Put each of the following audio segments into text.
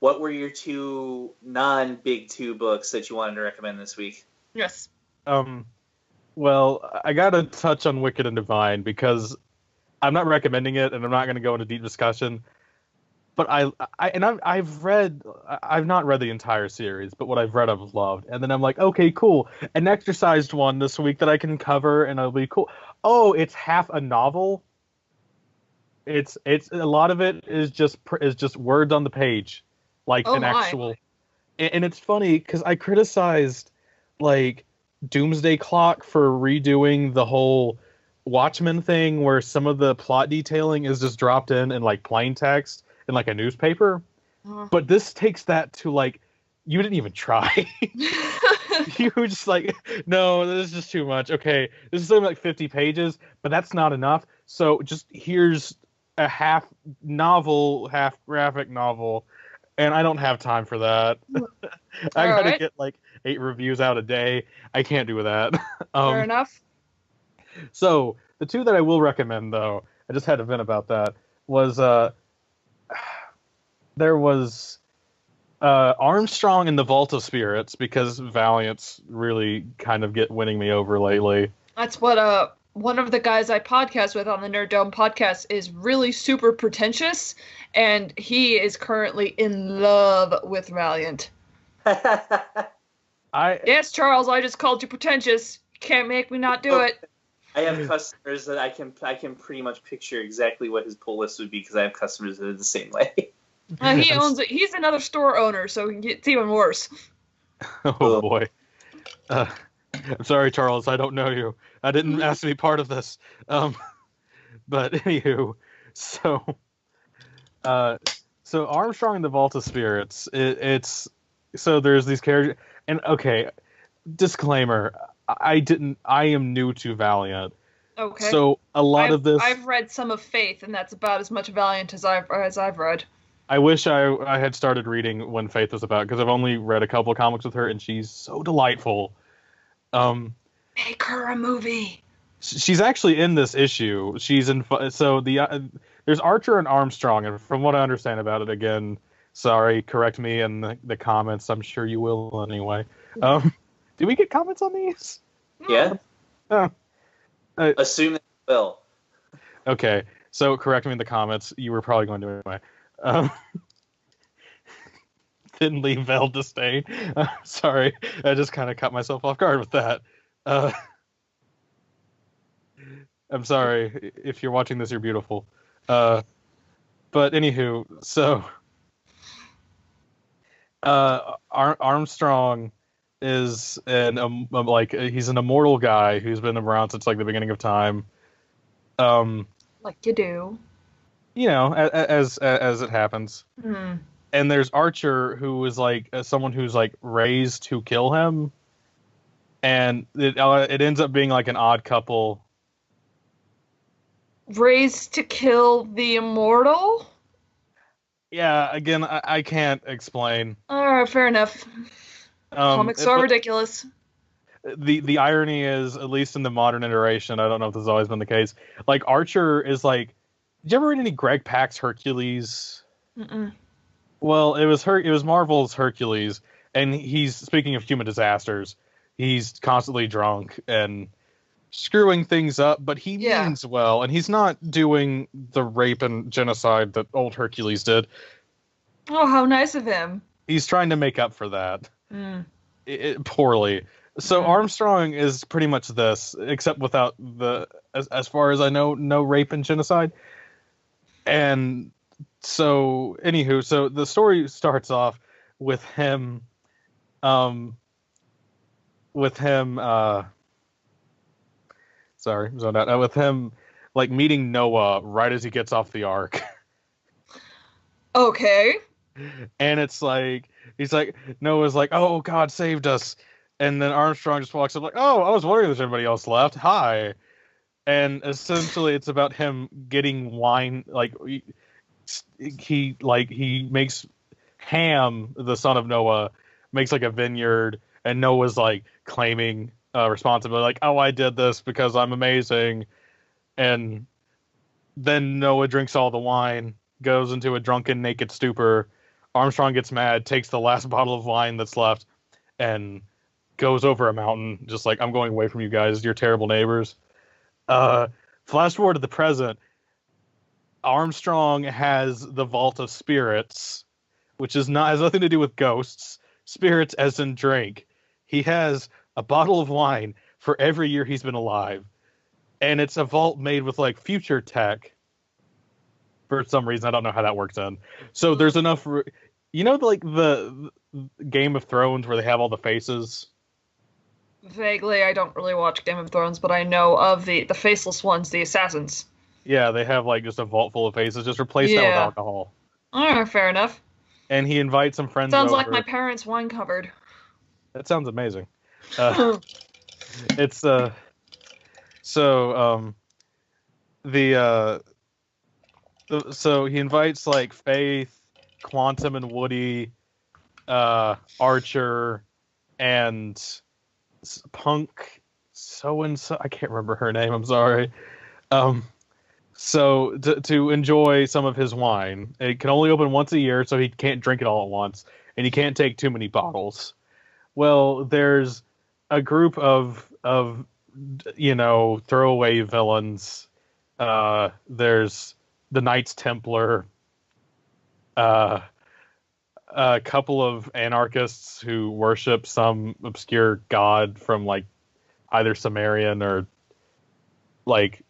what were your two non-big two books that you wanted to recommend this week? Yes. Well, I gotta touch on Wicked and Divine because I'm not recommending it, and I'm not going to go into deep discussion. But I've not read the entire series, but what I've read, I've loved. And then I'm like, okay, cool, an exercised one this week that I can cover, and it'll be cool. Oh, it's half a novel. It's a lot of it is just words on the page, like an actual. And it's funny because I criticized like Doomsday Clock for redoing the whole Watchmen thing where some of the plot detailing is just dropped in like plain text in like a newspaper. But this takes that to like, you didn't even try. You were just like, no, this is just too much. Okay, this is only like 50 pages, but that's not enough. So just here's a half novel, half graphic novel, and I don't have time for that. I gotta get like 8 reviews out a day. I can't do that. Fair enough. So the two that I will recommend, though, I just had a vent about that, was there was Armstrong in the Vault of Spirits, because Valiant's really kind of winning me over lately. That's what one of the guys I podcast with on the Nerd Dome podcast is really super pretentious, and he is currently in love with Valiant. Yes, Charles, I just called you pretentious. You can't make me not do it. I have customers that I can pretty much picture exactly what his pull list would be, because I have customers that are the same way. He owns it. He's another store owner, so it's even worse. Oh boy. I'm sorry, Charles. I don't know you. I didn't ask to be part of this. But anywho, so Armstrong and the Vault of Spirits. It's so there's these characters, and okay, disclaimer. I am new to Valiant. Okay. So a lot of this. I've read some of Faith, and that's about as much Valiant as I've read. I wish I had started reading when Faith was about, because I've only read a couple of comics with her, and she's so delightful. Make her a movie. She's actually in this issue. She's in. So there's Archer and Armstrong, and from what I understand about it, again, sorry, correct me in the comments. I'm sure you will anyway. Do we get comments on these? Yeah. Oh. Assume that you will. Okay, so correct me in the comments. You were probably going to anyway. Didn't leave Vel disdain. Sorry, I just kind of caught myself off guard with that. I'm sorry. If you're watching this, you're beautiful. But anywho, so Armstrong is he's an immortal guy who's been around since like the beginning of time. Like you do. You know, as it happens. Mm. And there's Archer, who is like someone who's like raised to kill him, and it ends up being like an odd couple. Raised to kill the immortal? Yeah, again, I can't explain. Alright, fair enough. Comics are ridiculous. The irony is, at least in the modern iteration, I don't know if this has always been the case, like Archer is like, did you ever read any Greg Pak's Hercules? Mm-mm. Well, it was Marvel's Hercules, and he's, speaking of human disasters, he's constantly drunk and screwing things up, but he means well, and he's not doing the rape and genocide that old Hercules did. Oh, how nice of him. He's trying to make up for that. Poorly. So Armstrong is pretty much this, except without as far as I know, no rape and genocide. And so, anywho, so the story starts off with him, with him like meeting Noah right as he gets off the Ark. Okay. And it's like, Noah's like, oh, God saved us. And then Armstrong just walks up like, oh, I was wondering if there's anybody else left. Hi. And essentially it's about him getting wine. Like he makes Ham, the son of Noah, makes like a vineyard, and Noah's like claiming responsibility. Like, oh, I did this because I'm amazing. And then Noah drinks all the wine, goes into a drunken, naked stupor. Armstrong gets mad, takes the last bottle of wine that's left, and goes over a mountain, just like, I'm going away from you guys, you're terrible neighbors. Flash forward to the present. Armstrong has the Vault of Spirits, which has nothing to do with ghosts. Spirits as in drink. He has a bottle of wine for every year he's been alive. And it's a vault made with like future tech. For some reason, I don't know how that works in. So there's enough, like the Game of Thrones where they have all the faces. Vaguely, I don't really watch Game of Thrones, but I know of the faceless ones, the assassins. Yeah, they have like just a vault full of faces. Just replace that with alcohol. Fair enough. And he invites some friends Sounds over. like my parents' wine cupboard. That sounds amazing. It's so he invites like Faith, Quantum, and Woody, Archer, and Punk. So and so, I can't remember her name. I'm sorry. So to enjoy some of his wine, it can only open once a year, so he can't drink it all at once, and he can't take too many bottles. Well, there's a group of throwaway villains. There's the Knights Templar, a couple of anarchists who worship some obscure god from like either Sumerian or like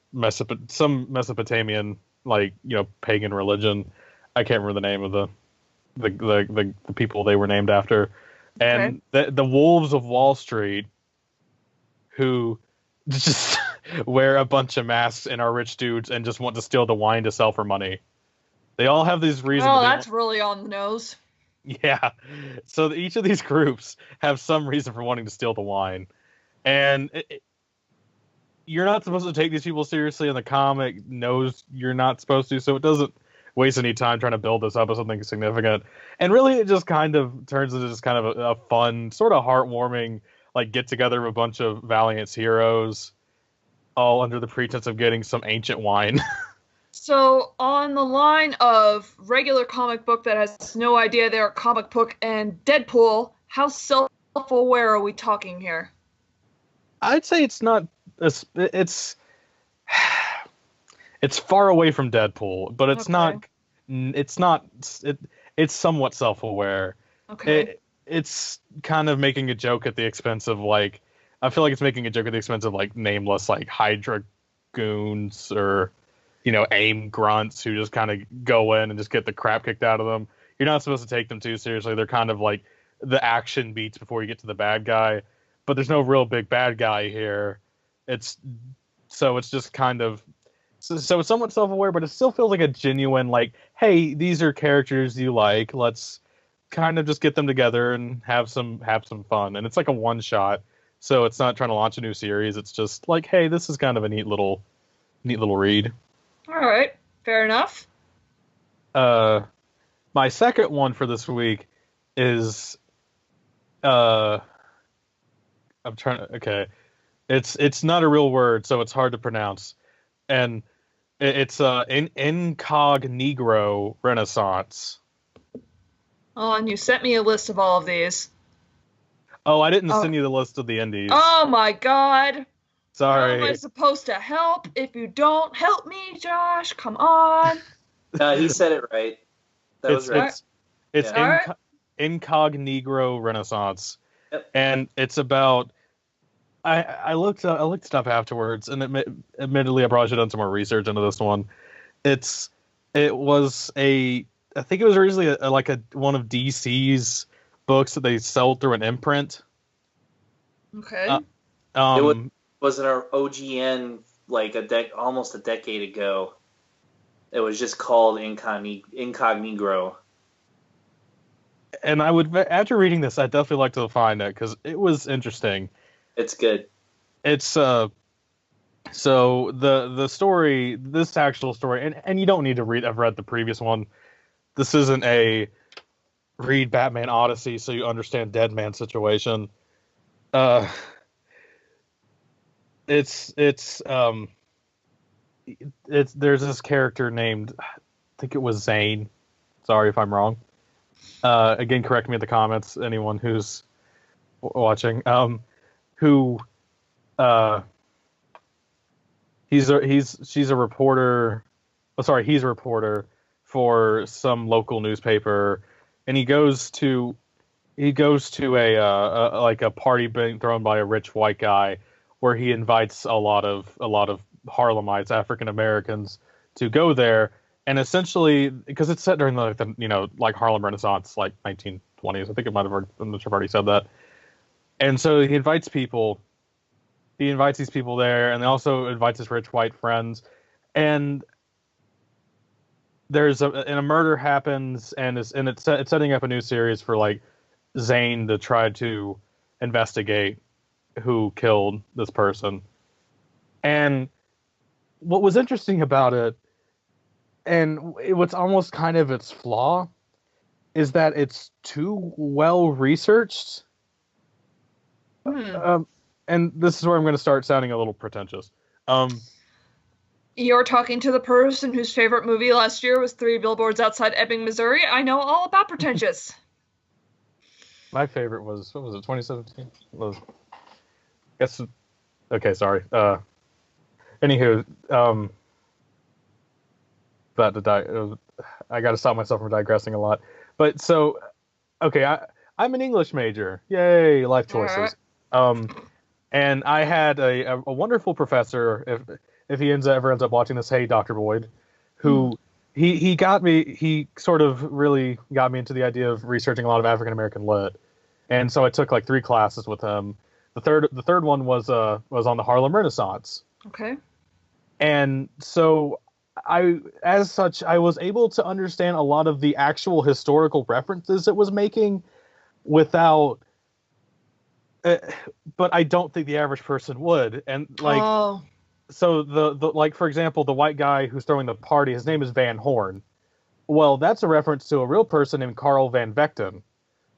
some Mesopotamian pagan religion. I can't remember the name of the people they were named after. And the Wolves of Wall Street, who just wear a bunch of masks and are rich dudes and just want to steal the wine to sell for money. They all have these reasons. Oh, that's really on the nose. Yeah. So each of these groups have some reason for wanting to steal the wine. And you're not supposed to take these people seriously, and the comic knows you're not supposed to, so it doesn't waste any time trying to build this up as something significant. And really, it just kind of turns into just kind of a fun, sort of heartwarming, like get together of a bunch of Valiant's heroes, all under the pretense of getting some ancient wine. So, on the line of regular comic book that has no idea they're a comic book and Deadpool, how self-aware are we talking here? I'd say it's not. It's far away from Deadpool, but it's not. It's somewhat self-aware. Okay. It's kind of making a joke at the expense of like. I feel like it's making a joke at the expense of like nameless like Hydra goons or AIM grunts who just kind of go in and just get the crap kicked out of them. You're not supposed to take them too seriously. They're kind of like the action beats before you get to the bad guy, but there's no real big bad guy here. It's just kind of so it's somewhat self-aware, but it still feels like a genuine like, hey, these are characters you like. Let's kind of just get them together and have some fun. And it's like a one shot, so it's not trying to launch a new series. It's just like, hey, this is kind of a neat little read. All right, fair enough. My second one for this week is I'm trying to okay. It's not a real word, so it's hard to pronounce. And it's incognegro Renaissance. Oh, and you sent me a list of all of these. Oh, I didn't send you the list of the indies. Oh my god. Sorry. How am I supposed to help if you don't help me, Josh? Come on. He said it right. That was right. It's incognegro Renaissance. Yep. And it's about I looked it up afterwards, and admittedly I probably should have done some more research into this one. I think it was originally one of DC's books that they sold through an imprint. Okay. It was an OGN like almost a decade ago. It was just called Incognegro. And I would, after reading this, I'd definitely like to find it because it was interesting. It's good. It's so the story, this actual story, and you don't need to read. I've read the previous one. This isn't a read Batman Odyssey so you understand Deadman's situation. There's this character named, I think it was Zane. Sorry if I'm wrong. Again, correct me in the comments, anyone who's watching. Who she's a reporter. Oh, sorry, he's a reporter for some local newspaper, and he goes to a like a party being thrown by a rich white guy, where he invites a lot of Harlemites, African Americans, to go there, and essentially because it's set during like Harlem Renaissance, like 1920s. I think it might have already said that, and so he invites people. He invites these people there, and he also invites his rich white friends, and there's a murder happens, and it's setting up a new series for like Zane to try to investigate who killed this person. And what was interesting about it, and what's almost kind of its flaw, is that it's too well researched. And this is where I'm going to start sounding a little pretentious. You're talking to the person whose favorite movie last year was Three Billboards Outside Ebbing, Missouri. I know all about pretentious. My favorite was, what was it, 2017? Okay, sorry. Anywho, I got to stop myself from digressing a lot. But so, okay, I'm an English major. Yay, life choices. And I had a wonderful professor, if he ever ends up watching this, hey, Dr. Boyd, who he sort of really got me into the idea of researching a lot of African American lit. And so I took like 3 classes with him. The third one was on the Harlem Renaissance. Okay. And so I was able to understand a lot of the actual historical references it was making without but I don't think the average person would. And like so the like, for example, the white guy who's throwing the party, his name is Van Horn. Well, that's a reference to a real person named Carl Van Vechten,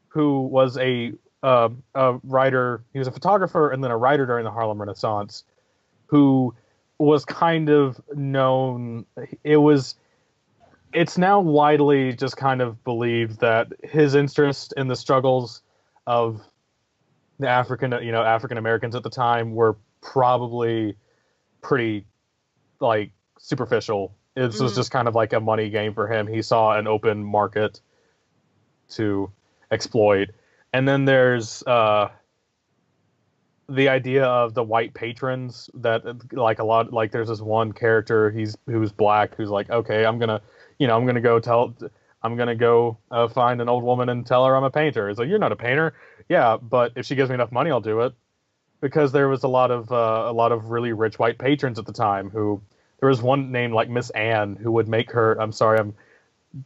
who was a writer. He was a photographer and then a writer during the Harlem Renaissance, who was kind of known. It's now widely just kind of believed that his interest in the struggles of the African Americans at the time were probably pretty like superficial. It was just kind of like a money game for him. He saw an open market to exploit. And then there's the idea of the white patrons that like a lot, like there's this one character who's black, who's like, okay, I'm gonna go find an old woman and tell her I'm a painter. It's like, you're not a painter. Yeah, but if she gives me enough money, I'll do it. Because there was a lot of really rich white patrons at the time who, there was one named like Miss Anne who would make her, I'm sorry, I'm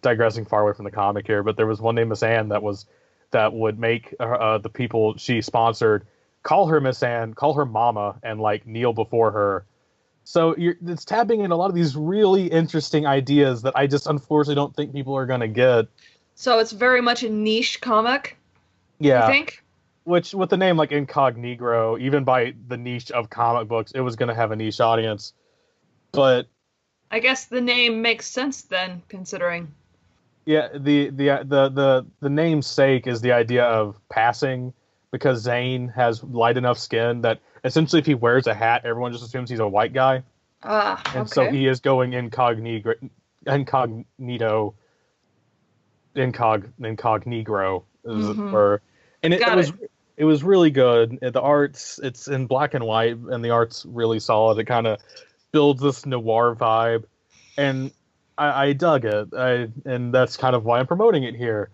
digressing far away from the comic here, but there was one named Miss Anne that would make the people she sponsored call her Miss Anne, call her Mama, and like kneel before her. So it's tapping in a lot of these really interesting ideas that I just unfortunately don't think people are going to get. So it's very much a niche comic? Yeah. You think? Which, with the name like Incognito, even by the niche of comic books, it was going to have a niche audience. But I guess the name makes sense then, considering. Yeah, the namesake is the idea of passing, because Zane has light enough skin that essentially if he wears a hat, everyone just assumes he's a white guy. Okay. And so he is going incognito, and it was really good. The art's, it's in black and white, and the art's really solid. It kind of builds this noir vibe, and I dug it. And that's kind of why I'm promoting it here.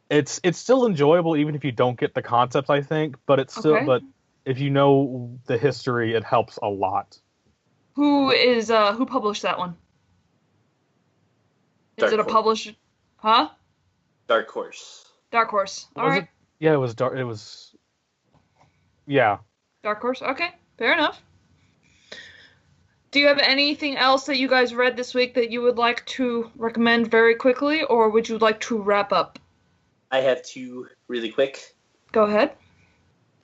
It's still enjoyable even if you don't get the concepts, I think, but it's still but if you know the history, it helps a lot. Who published that one? Is it a published? Huh? Dark Horse. Dark Horse. All right. Yeah, it was dark. It was. Yeah. Dark Horse. Okay, fair enough. Do you have anything else that you guys read this week that you would like to recommend very quickly, or would you like to wrap up? I have 2 really quick. Go ahead.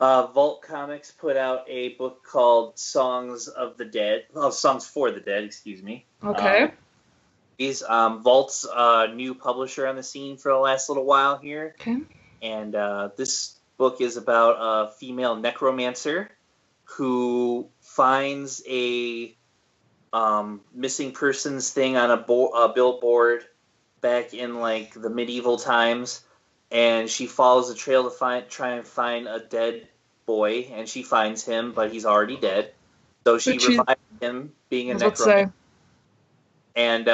Vault Comics put out a book called Songs for the Dead, excuse me. Okay. He's Vault's new publisher on the scene for the last little while here. Okay. And this book is about a female necromancer who finds a missing persons thing on a billboard back in like the medieval times, and she follows the trail to try and find a dead boy, and she finds him, but he's already dead. So she revives him, being a necromancer, and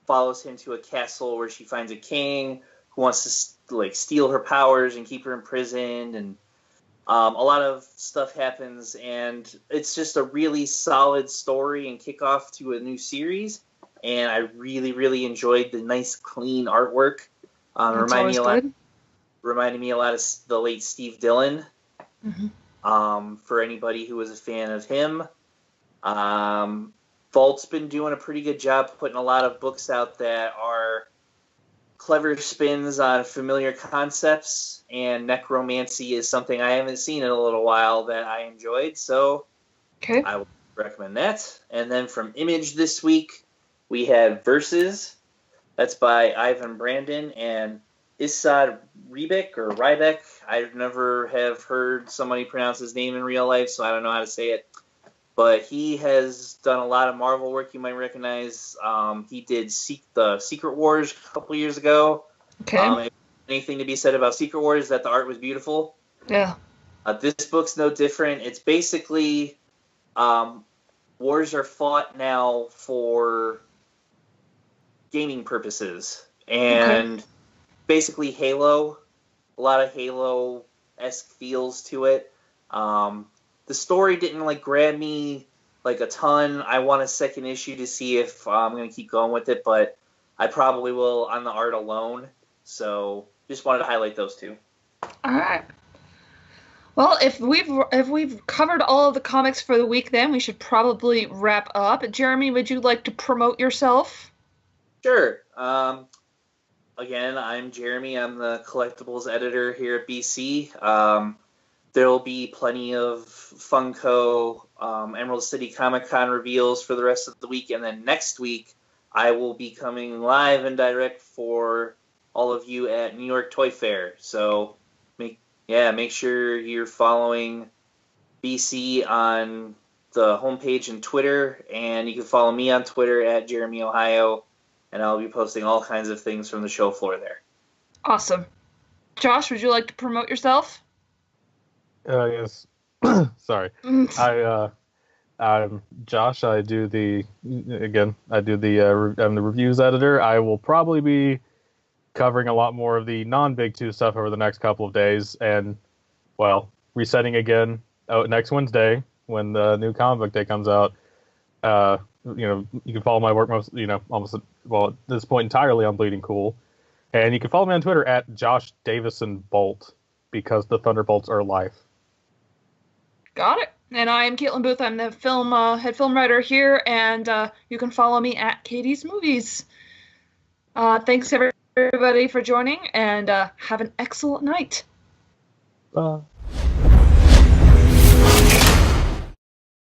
follows him to a castle where she finds a king who wants to like steal her powers and keep her imprisoned, and a lot of stuff happens, and it's just a really solid story and kickoff to a new series. And I really, really enjoyed the nice, clean artwork. Reminded me a lot of the late Steve Dillon. Mm-hmm. For anybody who was a fan of him, Vault's been doing a pretty good job putting a lot of books out that are clever spins on familiar concepts, and necromancy is something I haven't seen in a little while that I enjoyed, so I would recommend that. And then from Image this week, we had Versus. That's by Ivan Brandon and Isad Rybeck. I never have heard somebody pronounce his name in real life, so I don't know how to say it. But he has done a lot of Marvel work you might recognize. He did the Secret Wars a couple years ago. Okay. Anything to be said about Secret Wars is that the art was beautiful. Yeah. This book's no different. It's basically wars are fought now for gaming purposes. And basically Halo, a lot of Halo-esque feels to it. The story didn't like grab me like a ton. I want a second issue to see if I'm going to keep going with it, but I probably will on the art alone. So just wanted to highlight those two. All right. Well, if we've covered all of the comics for the week, then we should probably wrap up. Jeremy, would you like to promote yourself? Sure. Again, I'm Jeremy. I'm the collectibles editor here at BC. There will be plenty of Funko Emerald City Comic Con reveals for the rest of the week, and then next week I will be coming live and direct for all of you at New York Toy Fair. So make sure you're following BC on the homepage and Twitter, and you can follow me on Twitter at Jeremy Ohio, and I'll be posting all kinds of things from the show floor there. Awesome. Josh, would you like to promote yourself? Yes. Sorry. I'm Josh. I'm the reviews editor. I will probably be covering a lot more of the non-Big Two stuff over the next couple of days, and resetting again next Wednesday when the new comic book day comes out. You can follow my work at this point entirely on Bleeding Cool, and you can follow me on Twitter at Josh Davison Bolt, because the Thunderbolts are life. Got it. And I'm Kaitlyn Booth. I'm the head film writer here, and you can follow me at Katie's Movies. Thanks everybody for joining, and have an excellent night. Bye.